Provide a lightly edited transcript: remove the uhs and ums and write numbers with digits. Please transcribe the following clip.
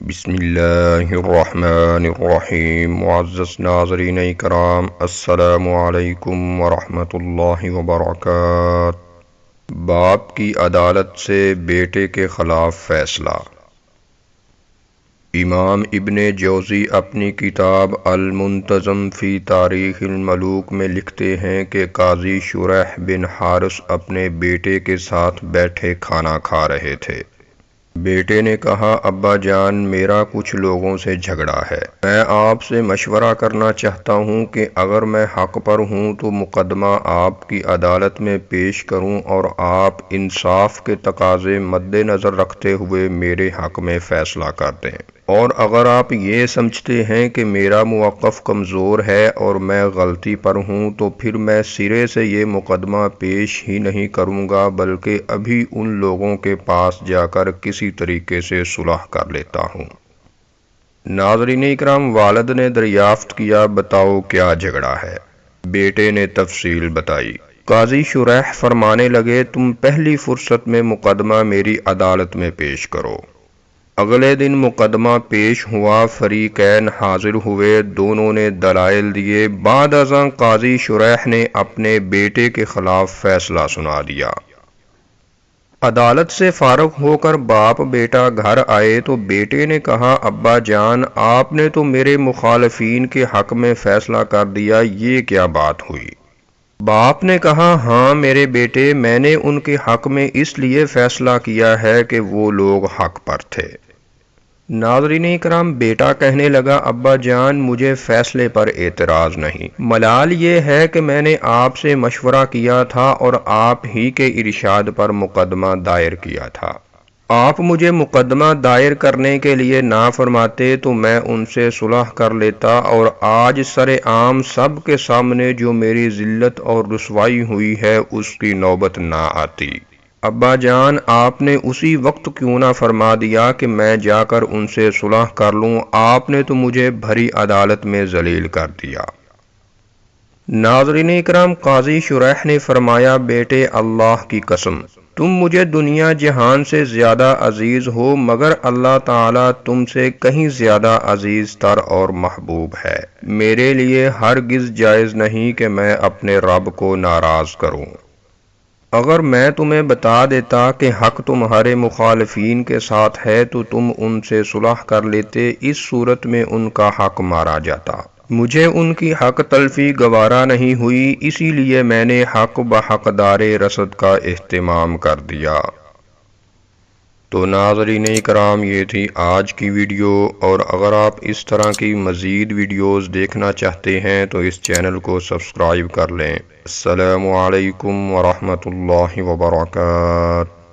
بسم اللہ الرحمن الرحیم۔ معزز ناظرین کرام، السلام علیکم ورحمۃ اللہ وبرکاتہ۔ باپ کی عدالت سے بیٹے کے خلاف فیصلہ۔ امام ابن جوزی اپنی کتاب المنتظم فی تاریخ الملوک میں لکھتے ہیں کہ قاضی شریح بن حارث اپنے بیٹے کے ساتھ بیٹھے کھانا کھا رہے تھے۔ بیٹے نے کہا، ابا جان، میرا کچھ لوگوں سے جھگڑا ہے، میں آپ سے مشورہ کرنا چاہتا ہوں کہ اگر میں حق پر ہوں تو مقدمہ آپ کی عدالت میں پیش کروں اور آپ انصاف کے تقاضے مد نظر رکھتے ہوئے میرے حق میں فیصلہ کر دیں، اور اگر آپ یہ سمجھتے ہیں کہ میرا موقف کمزور ہے اور میں غلطی پر ہوں تو پھر میں سرے سے یہ مقدمہ پیش ہی نہیں کروں گا، بلکہ ابھی ان لوگوں کے پاس جا کر کسی طریقے سے صلح کر لیتا ہوں۔ ناظرین اکرام، والد نے دریافت کیا، بتاؤ کیا جھگڑا ہے؟ بیٹے نے تفصیل بتائی۔ قاضی شریح فرمانے لگے، تم پہلی فرصت میں مقدمہ میری عدالت میں پیش کرو۔ اگلے دن مقدمہ پیش ہوا، فریقین حاضر ہوئے، دونوں نے دلائل دیے۔ بعد ازاں قاضی شریح نے اپنے بیٹے کے خلاف فیصلہ سنا دیا۔ عدالت سے فارغ ہو کر باپ بیٹا گھر آئے تو بیٹے نے کہا، ابا جان، آپ نے تو میرے مخالفین کے حق میں فیصلہ کر دیا، یہ کیا بات ہوئی؟ باپ نے کہا، ہاں میرے بیٹے، میں نے ان کے حق میں اس لیے فیصلہ کیا ہے کہ وہ لوگ حق پر تھے۔ ناظرین اکرام، بیٹا کہنے لگا، ابا جان، مجھے فیصلے پر اعتراض نہیں، ملال یہ ہے کہ میں نے آپ سے مشورہ کیا تھا اور آپ ہی کے ارشاد پر مقدمہ دائر کیا تھا۔ آپ مجھے مقدمہ دائر کرنے کے لیے نہ فرماتے تو میں ان سے صلح کر لیتا اور آج سر عام سب کے سامنے جو میری ذلت اور رسوائی ہوئی ہے اس کی نوبت نہ آتی۔ ابا جان، آپ نے اسی وقت کیوں نہ فرما دیا کہ میں جا کر ان سے صلح کر لوں؟ آپ نے تو مجھے بھری عدالت میں ذلیل کر دیا۔ ناظرین اکرام، قاضی شریح نے فرمایا، بیٹے، اللہ کی قسم، تم مجھے دنیا جہان سے زیادہ عزیز ہو، مگر اللہ تعالیٰ تم سے کہیں زیادہ عزیز تر اور محبوب ہے۔ میرے لیے ہرگز جائز نہیں کہ میں اپنے رب کو ناراض کروں۔ اگر میں تمہیں بتا دیتا کہ حق تمہارے مخالفین کے ساتھ ہے تو تم ان سے صلح کر لیتے، اس صورت میں ان کا حق مارا جاتا۔ مجھے ان کی حق تلفی گوارا نہیں ہوئی، اسی لیے میں نے حق بحقدار رسد کا اہتمام کر دیا۔ تو ناظرین کرام، یہ تھی آج کی ویڈیو، اور اگر آپ اس طرح کی مزید ویڈیوز دیکھنا چاہتے ہیں تو اس چینل کو سبسکرائب کر لیں۔ السلام علیکم ورحمۃ اللہ وبرکاتہ۔